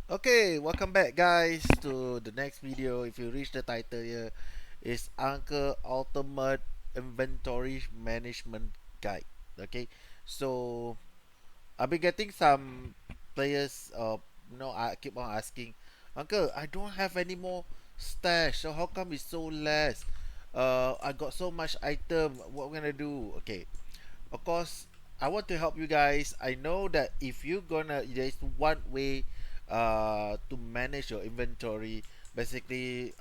Okay, welcome back guys to the next video. If you reach the title here, is Anchor Ultimate Inventory Management Guide. Okay, so I've been getting some players I keep on asking, Uncle, I don't have any more stash, so how come it's so less? I got so much item, what am I gonna do? Okay, of course I want to help you guys. I know that if you're gonna, there's one way to manage your inventory, basically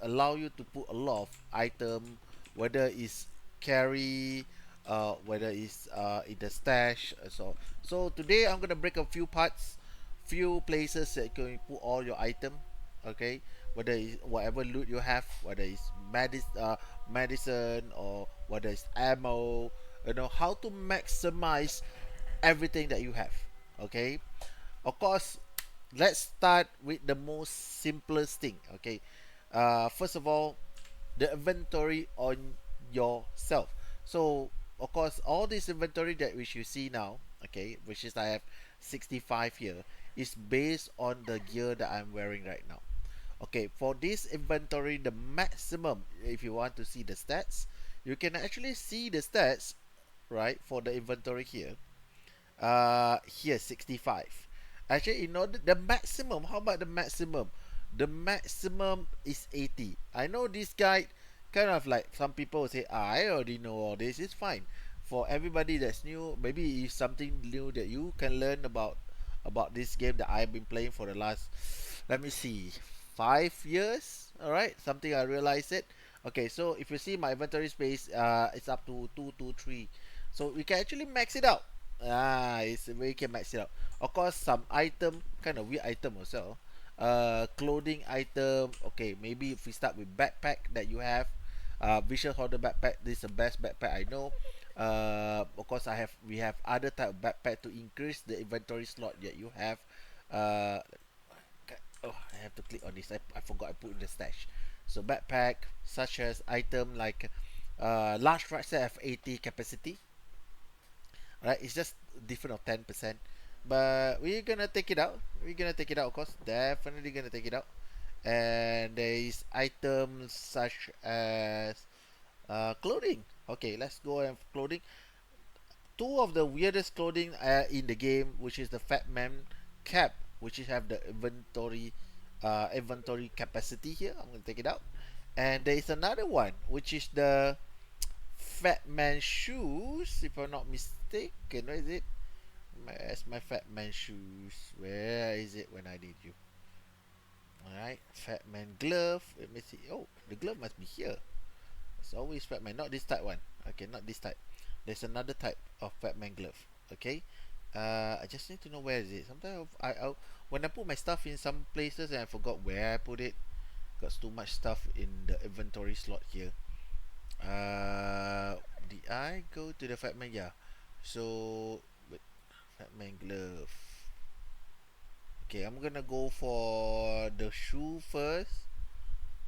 allow you to put a lot of item, whether it's carry, whether it's in the stash. So today I'm gonna break a few parts, few places that you can put all your item. Okay, whether it's whatever loot you have, whether it's medicine, or whether it's ammo, how to maximize everything that you have. Okay, of course, let's start with the most simplest thing. Okay, first of all, the inventory on yourself. So of course, all this inventory that which you see now, okay, which is I have 65 here, is based on the gear that I'm wearing right now. Okay, for this inventory, the maximum, if you want to see the stats, you can actually see the stats, right, for the inventory here. Here 65. Actually, in order the maximum, how about the maximum? The maximum is 80. I know this guy kind of like some people say, I already know all this. It's fine. For everybody that's new, maybe it's something new that you can learn about this game that I've been playing for the last, let me see, 5 years. All right, something I realized it. Okay, so if you see my inventory space, it's up to 223. So we can actually max it out. It's we can max it out. Of course, some item, kind of weird item also. Clothing item. Okay, maybe if we start with backpack that you have, visual hoarder backpack. This is the best backpack I know. Of course, we have other type of backpack to increase the inventory slot that you have. Uh, oh, I have to click on this. I forgot I put in the stash. So backpack, such as item like large rucksack have 80 capacity. Right, it's just different of 10%, but we're gonna take it out. Of course, definitely gonna take it out. And there is items such as clothing. Okay, let's go and clothing. Two of the weirdest clothing in the game, which is the Fat Man cap, which is have the inventory capacity here. I'm gonna take it out. And there is another one, which is the Fat Man shoes, if I'm not mistaken. Where is it? Where's my Fat Man shoes? Where is it when I need you? Alright, Fat Man glove. Let me see. Oh, the glove must be here. It's always Fat Man, not this type one. Okay, not this type. There's another type of Fat Man glove. Okay. I just need to know where is it. Sometimes when I put my stuff in some places and I forgot where I put it. Got too much stuff in the inventory slot here. Did I go to the Fat Man? Yeah. So, but Fat Man glove. Okay, I'm gonna go for the shoe first.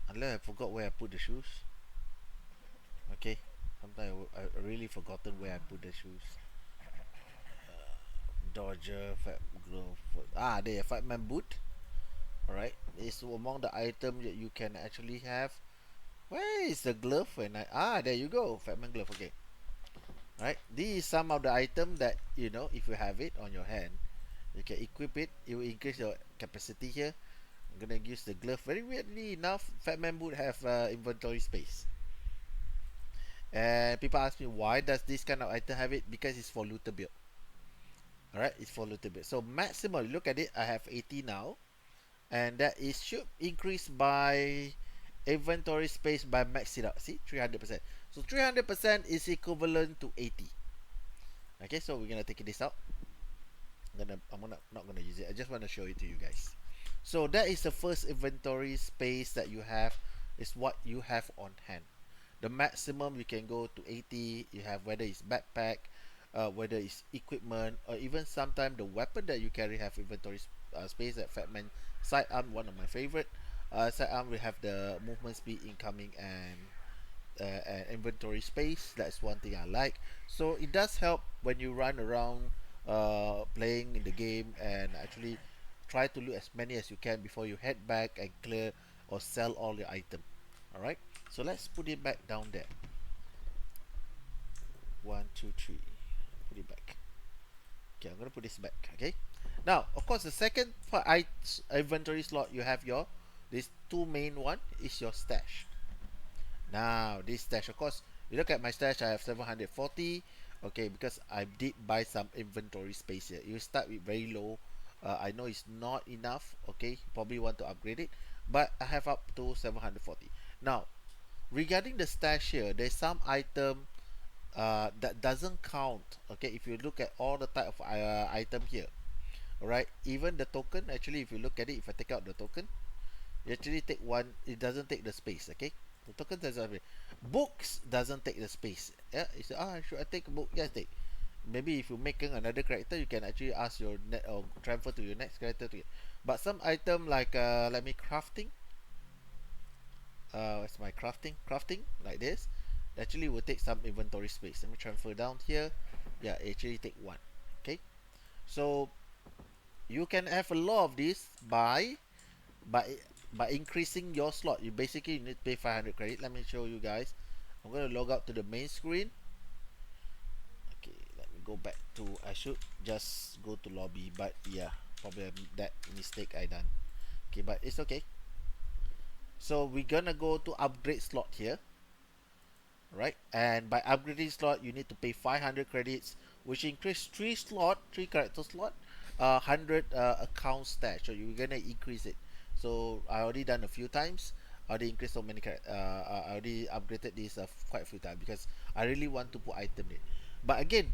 Unless I forgot where I put the shoes. Okay, sometimes I really forgotten where I put the shoes. Dodger, Fat Glove. There, Fat Man boot. Alright, it's among the items that you can actually have. Where is the glove? There you go, Fat Man glove. Okay, right. These is some of the items that if you have it on your hand, you can equip it. It will increase your capacity here. I'm gonna use the glove. Very weirdly enough, Fat Man would have inventory space. And people ask me, why does this kind of item have it? Because it's for looter build. Alright, it's for looter build. So maximum, look at it, I have 80 now. And that is should increase by inventory space by max it out. See, 300%. So 300% is equivalent to 80. Okay, so we're gonna take this out. Not gonna use it. I just want to show it to you guys. So that is the first inventory space that you have, is what you have on hand. The maximum you can go to 80. You have whether it's backpack, whether it's equipment, or even sometimes the weapon that you carry have inventory space. At Fatman sidearm, one of my favorite. Sidearm we have the movement speed, incoming, and inventory space. That's one thing I like. So it does help when you run around playing in the game and actually try to loot as many as you can before you head back and clear or sell all your item. Alright, so let's put it back down there. 1, 2, 3. Put it back. Okay, I'm gonna put this back. Okay, now of course the second inventory slot you have your these two main one is your stash. Now this stash, of course, you look at my stash, I have 740. Okay, because I did buy some inventory space here. You start with very low. I know it's not enough. Okay, probably want to upgrade it, but I have up to 740. Now regarding the stash here, there's some item that doesn't count. Okay, if you look at all the type of item here, alright, even the token, actually if you look at it, if I take out the token, you actually take one, it doesn't take the space. Okay, the token doesn't. Books doesn't take the space. Yeah, you say, should I take a book? Yes, take. Maybe if you're making another character, you can actually ask your net or transfer to your next character to it. But some item like let me crafting. What's my crafting like this actually will take some inventory space. Let me transfer down here. Yeah, actually take one. Okay, so you can have a lot of this by by increasing your slot. You basically need to pay 500 credit. Let me show you guys. I'm going to log out to the main screen. Okay, let me go back to, I should just go to lobby, but yeah, probably that mistake I done. Okay, but it's okay. So we're gonna go to upgrade slot here, right? And by upgrading slot, you need to pay 500 credits, which increase 3 character slot, 100 account stash. So you're gonna increase it. So I already done a few times. I already increased so many. I already upgraded this quite a few times because I really want to put item in. But again,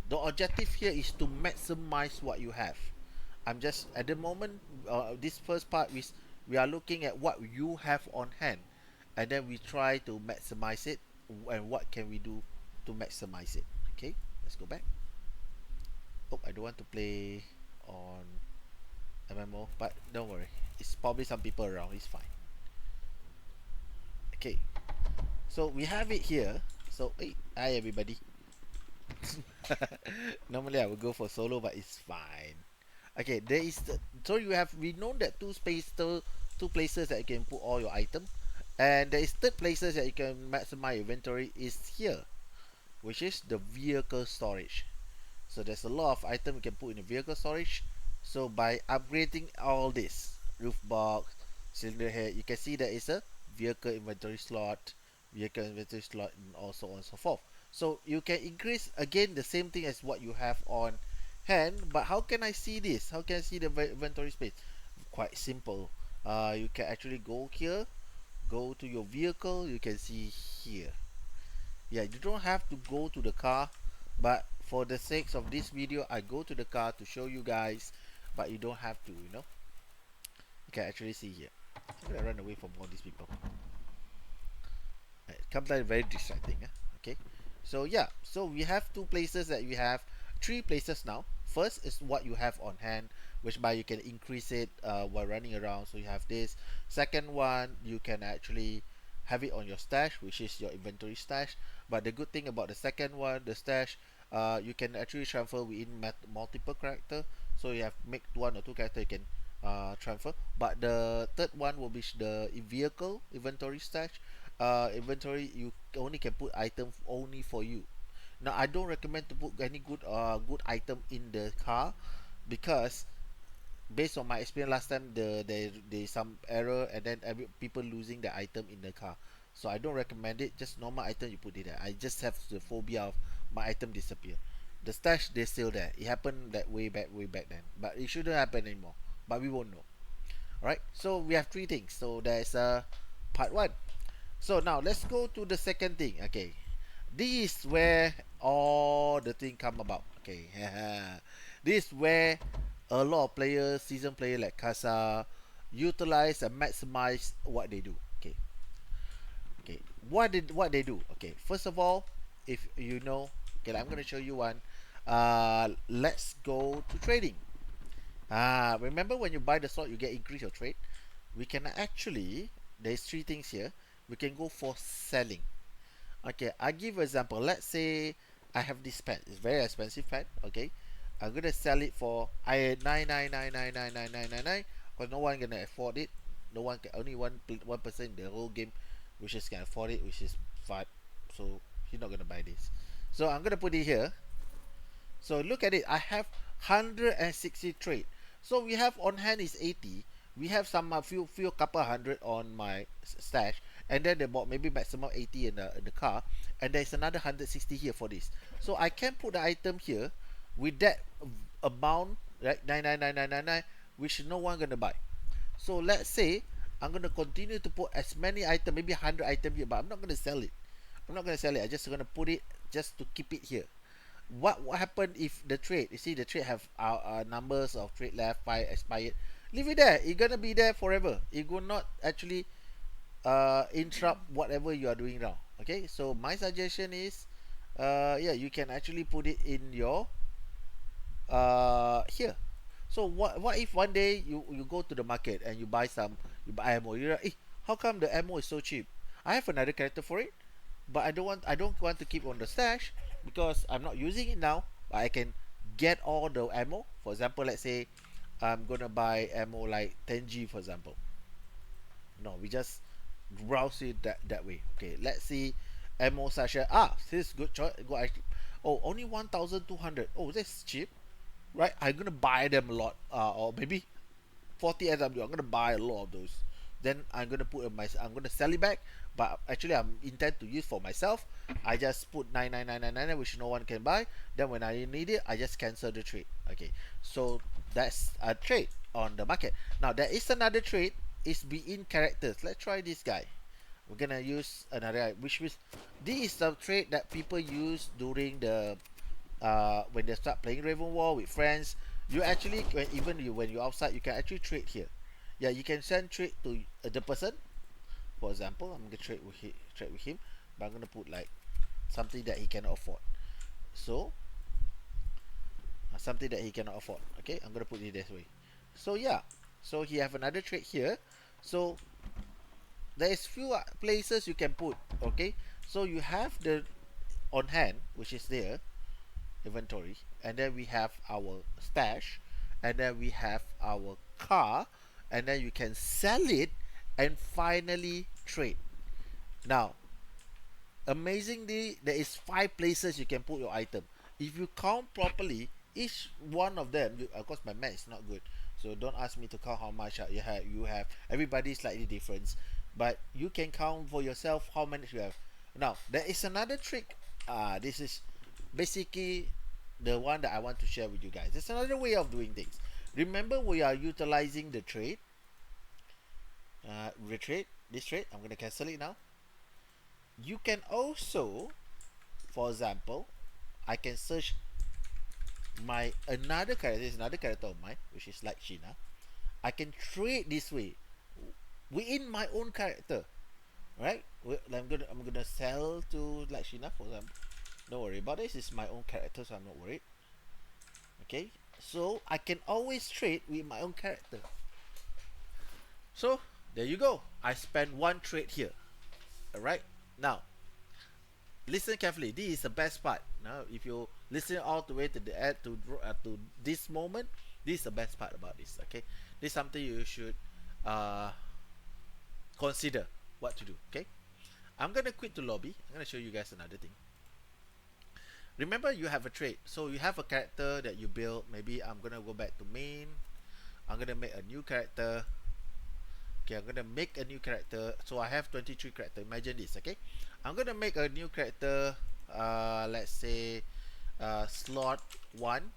the objective here is to maximize what you have. I'm just at the moment. This first part is we are looking at what you have on hand, and then we try to maximize it. And what can we do to maximize it? Okay, let's go back. Oh, I don't want to play on MMO, but don't worry. It's probably some people around. It's fine. Okay, so we have it here. So, hey, hi everybody. Normally I would go for solo, but it's fine. Okay, there is so we know that two places that you can put all your item, and there is third places that you can maximize inventory is here, which is the vehicle storage. So there's a lot of item you can put in the vehicle storage. So by upgrading all this roof box, cylinder head, you can see there is a vehicle inventory slot, and also on and so forth. So you can increase again the same thing as what you have on hand. But how can I see this? How can I see the inventory space? Quite simple. You can actually go here, go to your vehicle. You can see here. Yeah, you don't have to go to the car, but for the sake of this video, I go to the car to show you guys. But you don't have to, you know. You can actually see here. I'm gonna run away from all these people. It comes like very distracting. Okay, so yeah, so we have two places that we have, three places now. First is what you have on hand, which by you can increase it while running around. So you have this. Second one, you can actually have it on your stash, which is your inventory stash. But the good thing about the second one, the stash, you can actually transfer within multiple character. So you have make one or two character you can transfer. But the third one will be the vehicle inventory stash. Inventory, you only can put item only for you. Now I don't recommend to put any good item in the car, because based on my experience last time, there some error, and then people losing the item in the car. So I don't recommend it. Just normal item you put it there. I just have the phobia of my item disappear. The stash, they're still there. It happened that way back then, but it shouldn't happen anymore, but we won't know. Alright, so we have three things. So there's part one. So now let's go to the second thing. Okay, this is where all the thing come about. Okay, this is where a lot of players, seasoned player like Casa, utilize and maximize what they do. Okay, okay, what they do? Okay, first of all, if you know, okay, I'm gonna show you one. Let's go to trading. Remember when you buy the slot, you get increase your trade. We can actually, there's three things here. We can go for selling. Okay, I give an example. Let's say I have this pen. It's very expensive pen. Okay, I'm gonna sell it for 999999999, because no one gonna afford it. No one can, only one person in the whole game which is can afford it, which is Fat. So he's not gonna buy this. So I'm gonna put it here. So look at it. I have 160 trade. So we have on hand is 80. We have some few couple hundred on my stash, and then they bought maybe maximum 80 in the car, and there's another 160 here for this. So I can put the item here with that amount, right? 99999, which no one gonna buy. So let's say I'm gonna continue to put as many items, maybe 100 items here, but I'm not gonna sell it. I'm not gonna sell it. I'm just gonna put it just to keep it here. What happened if the trade, you see the trade have numbers of trade left, 5 expired, leave it there. It's gonna be there forever. It will not actually interrupt whatever you are doing now. Okay, so my suggestion is yeah, you can actually put it in your here. So what if one day you go to the market and you buy ammo, you're like, how come the ammo is so cheap? I have another character for it, but I don't want to keep on the stash because I'm not using it now. But I can get all the ammo. For example, let's say I'm gonna buy ammo like 10G, for example. No, we just browse it that way. Okay, let's see ammo such as this is good choice. Go actually, oh, only 1,200. Oh, that's cheap, right? I'm gonna buy them a lot, or maybe 40 SW. I'm gonna buy a lot of those. Then I'm gonna sell it back, but actually I'm intend to use for myself. I just put 99999, which no one can buy. Then when I need it, I just cancel the trade. Okay, so that's a trade on the market. Now there is another trade. Is be in characters. Let's try this guy. We're gonna use another guy, which is this is the trade that people use during the when they start playing Raven War with friends. You actually when you're outside, you can actually trade here. Yeah, you can send trade to the person. For example, I'm gonna trade with him, but I'm gonna put like something that he cannot afford. So something that he cannot afford. Okay, I'm gonna put it this way. So yeah, so he have another trade here. So there is few places you can put. Okay, so you have the on hand, which is there, inventory, and then we have our stash, and then we have our car, and then you can sell it and finally trade. Now amazingly, there is 5 places you can put your item. If you count properly, each one of them, of course my math is not good, so don't ask me to count how much you have. Everybody slightly different, but you can count for yourself how many you have. Now there is another trick. This is basically the one that I want to share with you guys. It's another way of doing things. Remember, we are utilizing the trade. Retrade this trade. I'm gonna cancel it now. You can also, for example, I can search my another character. This is another character of mine, which is like Shina. I can trade this way within my own character, right? I'm gonna sell to like Shina, for example. Don't worry about this. It's my own character, so I'm not worried. Okay, so I can always trade with my own character. So there you go. I spent one trade here. Alright, now listen carefully. This is the best part. Now if you listen all the way to the end to this moment, this is the best part about this. Okay, this is something you should consider what to do. Okay, I'm gonna quit the lobby. I'm gonna show you guys another thing. Remember, you have a trait. So you have a character that you build. Maybe I'm gonna go back to main. I'm gonna make a new character. Okay, I'm gonna make a new character. So I have 23 characters. Imagine this. Okay, I'm gonna make a new character. Let's say slot 1.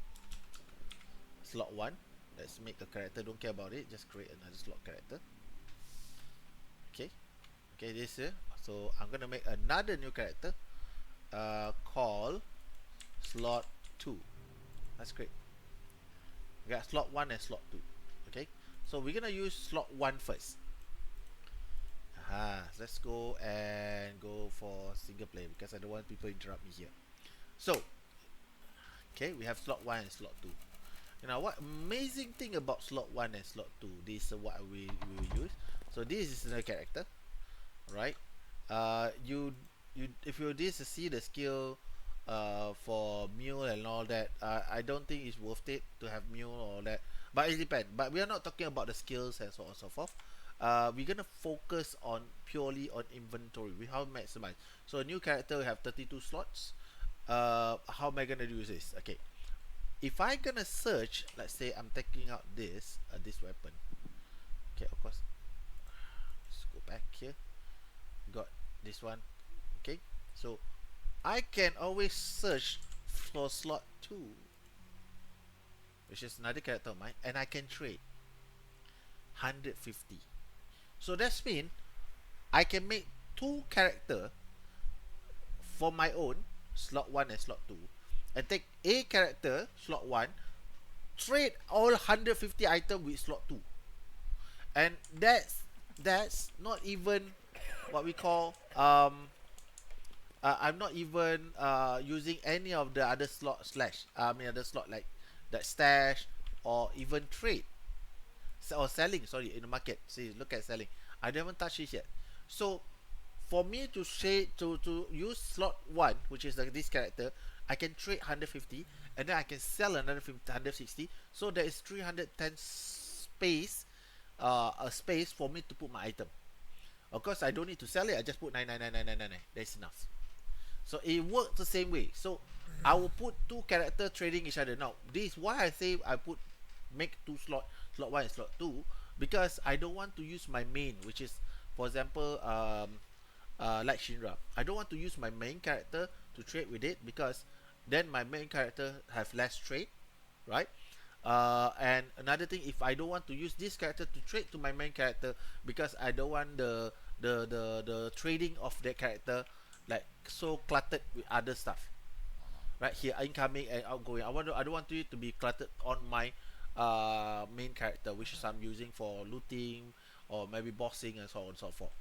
Slot 1. Let's make a character. Don't care about it. Just create another slot character. Okay. Okay, this here. So I'm gonna make another new character. Called slot 2. That's great. We got slot 1 and slot 2. Okay, so we're gonna use slot 1 first. Let's go and go for single player because I don't want people to interrupt me here. So okay, we have slot 1 and slot 2. Now what amazing thing about slot 1 and slot 2, this is what we will use. So this is another character, right? You if you this see the skill for mule and all that. I don't think it's worth it to have mule or that, but it depends. But we are not talking about the skills and so on and so forth. We're gonna focus on purely on inventory. We how to maximize. So a new character we have 32 slots. How am I gonna do this? Okay, if I gonna search, let's say I'm taking out this weapon. Okay, of course. Let's go back here. Got this one. Okay, so I can always search for slot 2, which is another character of mine, and I can trade 150. So that's mean I can make 2 character for my own, slot 1 and slot 2, and take a character, slot 1, trade all 150 item with slot 2. And that's not even what we call I'm not even using any of the other slot other slot like that stash or even trade or selling, sorry, in the market. See, look at selling. I haven't touched it yet. So for me to say to use slot 1, which is like this character, I can trade 150 and then I can sell another 160. So there is 310 space, a space for me to put my item. Of course, I don't need to sell it. I just put 9999999. That's enough. So it works the same way. So I will put 2 character trading each other. Now this is why I say I put make 2 slot 1 and slot 2, because I don't want to use my main, which is, for example, like Shinra. I don't want to use my main character to trade with it, because then my main character have less trade, right? And another thing, if I don't want to use this character to trade to my main character, because I don't want the trading of that character like so cluttered with other stuff, right? Here, incoming and outgoing. I don't want it to be cluttered on my main character, which is I'm using for looting or maybe bossing and so on and so forth.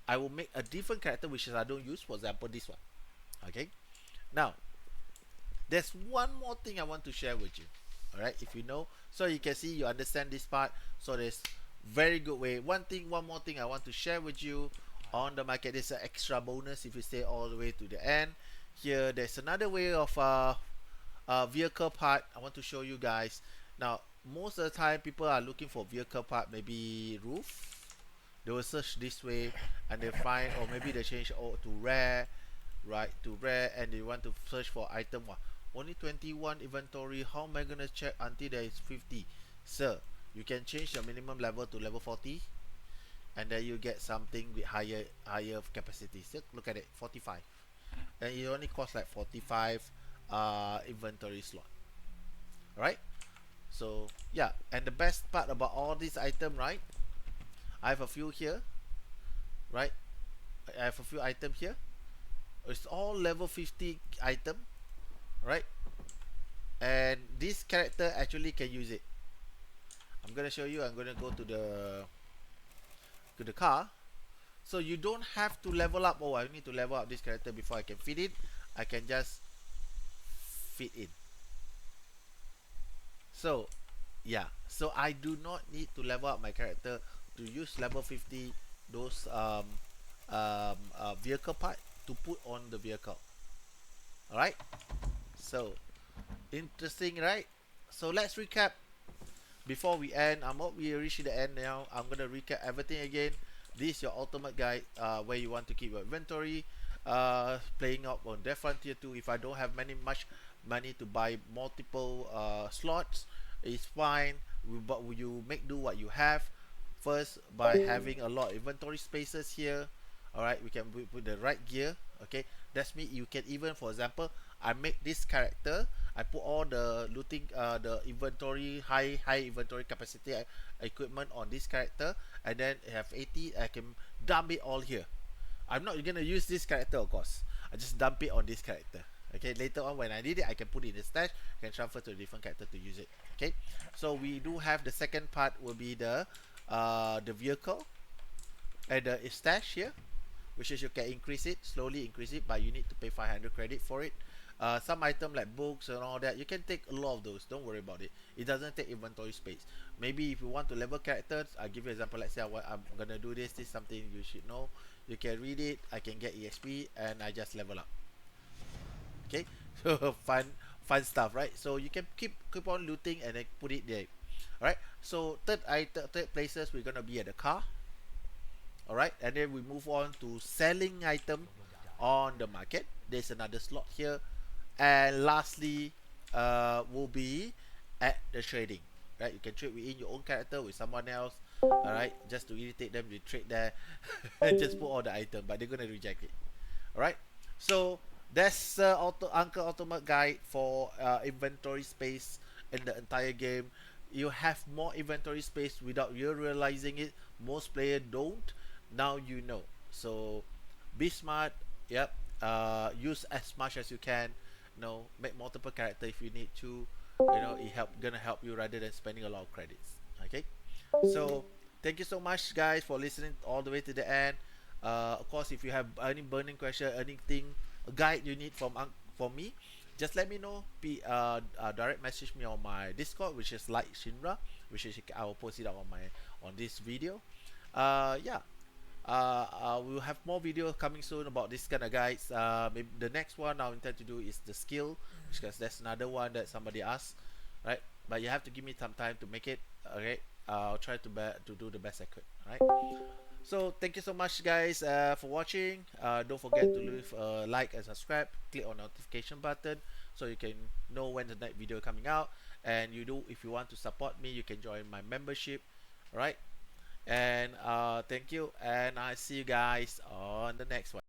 I will make a different character which is I don't use, for example this one. Okay, now there's one more thing I want to share with you. Alright, if you know, so you can see, you understand this part. So there's very good way. One more thing I want to share with you on the market. There's an extra bonus if you stay all the way to the end. Here there's another way of vehicle part I want to show you guys. Now most of the time people are looking for vehicle part, maybe roof. They will search this way and they find, or maybe they change to rare, right, to rare, and they want to search for item. Only 21 inventory. How am I gonna check until there is 50? Sir, you can change your minimum level to level 40, and then you get something with higher capacity. So look at it, 45, and it only costs like 45 inventory slot. Alright, so yeah, and the best part about all these items, right, I have a few here, right, I have a few items here. It's all level 50 item, right, and this character actually can use it. I'm gonna show you. I'm gonna go to the car, so you don't have to level up. Oh, I need to level up this character before I can fit it. I can just fit in. So yeah, so I do not need to level up my character to use level 50 those vehicle part to put on the vehicle. Alright, so interesting, right? So let's recap before we end. We reach the end now. I'm gonna recap everything again. This is your ultimate guide, where you want to keep your inventory, playing up on Death Frontier 2. If I don't have much money to buy multiple slots, it's fine, but you make do what you have first by having a lot of inventory spaces here. Alright, we can put the right gear. Okay, that's me. You can even, for example, I make this character, I put all the looting, the inventory, high inventory capacity equipment on this character, and then have 80. I can dump it all here. I'm not gonna use this character, of course. I just dump it on this character. Okay, later on when I need it, I can put it in the stash, I can transfer to a different character to use it. Okay, so we do have the second part will be the vehicle and the stash here, which is you can increase it, slowly increase it, but you need to pay 500 credit for it. Some item like books and all that, you can take a lot of those. Don't worry about it. It doesn't take inventory space. Maybe if you want to level characters, I'll give you an example. Let's say I'm gonna do this. This is something you should know. You can read it. I can get EXP and I just level up. Okay. fun stuff, right? So you can keep on looting and then put it there. All right. So third places we're gonna be at the car. All right, and then we move on to selling item on the market. There's another slot here, and lastly, will be at the trading. Right, you can trade within your own character with someone else. All right, just to irritate them, you trade there and just put all the item, but they're gonna reject it. Alright, so that's Uncle Ultimate Guide for inventory space in the entire game. You have more inventory space without you realizing it. Most players don't. Now you know. So be smart. Yep. Use as much as you can. You know, make multiple character if you need to. You know, gonna help you rather than spending a lot of credits. Okay. So thank you so much, guys, for listening all the way to the end. Of course, if you have any burning question, anything, a guide you need from me, just let me know. Direct message me on my Discord, which is like Shinra, which is I will post it out on this video. Yeah. We'll have more videos coming soon about this kind of guides. Maybe the next one I intend to do is the skill, because that's another one that somebody asked, right? But you have to give me some time to make it. Okay, I'll try to do the best I could. All right. So thank you so much, guys, for watching. Don't forget to leave a like and subscribe. Click on notification button so you can know when the next video coming out. And if you want to support me, you can join my membership. All right. And thank you, and I see you guys on the next one.